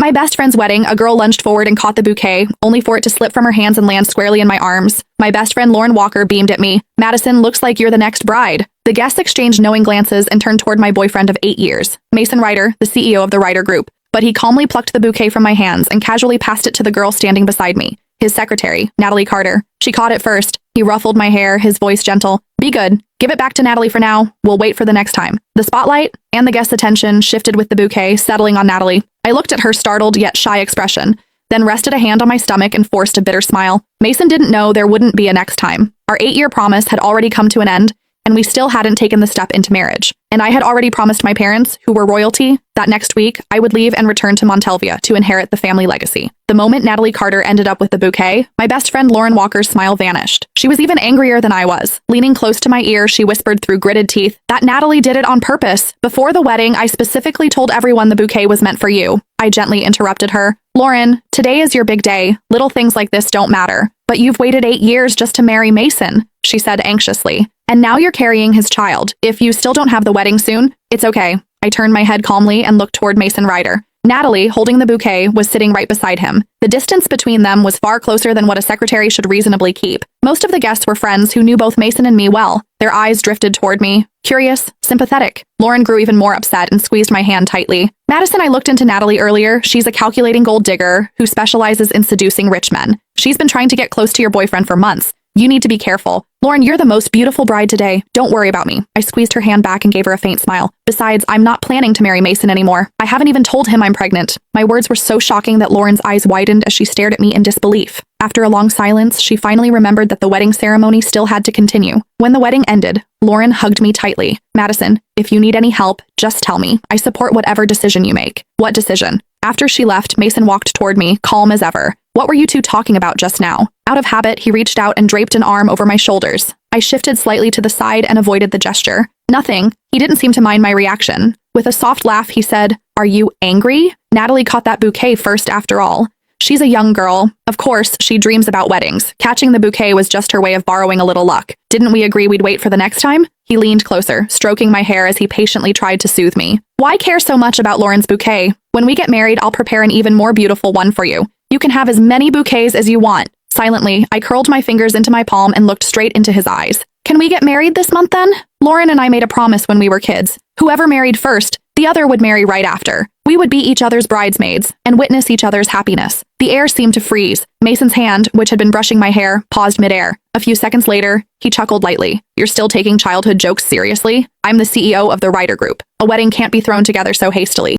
My best friend's wedding, a girl lunged forward and caught the bouquet, only for it to slip from her hands and land squarely in my arms. My best friend Lauren Walker beamed at me. Madison, looks like you're the next bride. The guests exchanged knowing glances and turned toward my boyfriend of 8 years, Mason Ryder, the CEO of the Ryder Group. But he calmly plucked the bouquet from my hands and casually passed it to the girl standing beside me, his secretary, Natalie Carter. She caught it first. He ruffled my hair, his voice gentle. Be good. Give it back to Natalie for now. We'll wait for the next time. The spotlight and the guest's attention shifted with the bouquet, settling on Natalie. I looked at her startled yet shy expression, then rested a hand on my stomach and forced a bitter smile. Mason didn't know there wouldn't be a next time. Our 8-year promise had already come to an end, and we still hadn't taken the step into marriage. And I had already promised my parents, who were royalty, that next week I would leave and return to Montelvia to inherit the family legacy. The moment Natalie Carter ended up with the bouquet, my best friend Lauren Walker's smile vanished. She was even angrier than I was. Leaning close to my ear, she whispered through gritted teeth, "That Natalie did it on purpose. Before the wedding, I specifically told everyone the bouquet was meant for you." I gently interrupted her. "Lauren, today is your big day. Little things like this don't matter. But you've waited 8 years just to marry Mason," she said anxiously. "And now you're carrying his child. If you still don't have the wedding soon, it's okay." I turned my head calmly and looked toward Mason Ryder. Natalie, holding the bouquet, was sitting right beside him. The distance between them was far closer than what a secretary should reasonably keep. Most of the guests were friends who knew both Mason and me well. Their eyes drifted toward me, curious, sympathetic. Lauren grew even more upset and squeezed my hand tightly. "Madison, I looked into Natalie earlier. She's a calculating gold digger who specializes in seducing rich men. She's been trying to get close to your boyfriend for months. You need to be careful. Lauren, you're the most beautiful bride today. Don't worry about me." I squeezed her hand back and gave her a faint smile. "Besides, I'm not planning to marry Mason anymore. I haven't even told him I'm pregnant." My words were so shocking that Lauren's eyes widened as she stared at me in disbelief. After a long silence, she finally remembered that the wedding ceremony still had to continue. When the wedding ended, Lauren hugged me tightly. "Madison, if you need any help, just tell me. I support whatever decision you make." "What decision?" After she left, Mason walked toward me, calm as ever. "What were you two talking about just now?" Out of habit, he reached out and draped an arm over my shoulders. I shifted slightly to the side and avoided the gesture. "Nothing." He didn't seem to mind my reaction. With a soft laugh, he said, "Are you angry? Natalie caught that bouquet first after all. She's a young girl. Of course, she dreams about weddings. Catching the bouquet was just her way of borrowing a little luck. Didn't we agree we'd wait for the next time?" He leaned closer, stroking my hair as he patiently tried to soothe me. "Why care so much about Lauren's bouquet? When we get married, I'll prepare an even more beautiful one for you. You can have as many bouquets as you want." Silently, I curled my fingers into my palm and looked straight into his eyes. "Can we get married this month then?" Lauren and I made a promise when we were kids. Whoever married first, the other would marry right after. We would be each other's bridesmaids and witness each other's happiness. The air seemed to freeze. Mason's hand, which had been brushing my hair, paused midair. A few seconds later, he chuckled lightly. "You're still taking childhood jokes seriously? I'm the CEO of the Ryder Group. A wedding can't be thrown together so hastily."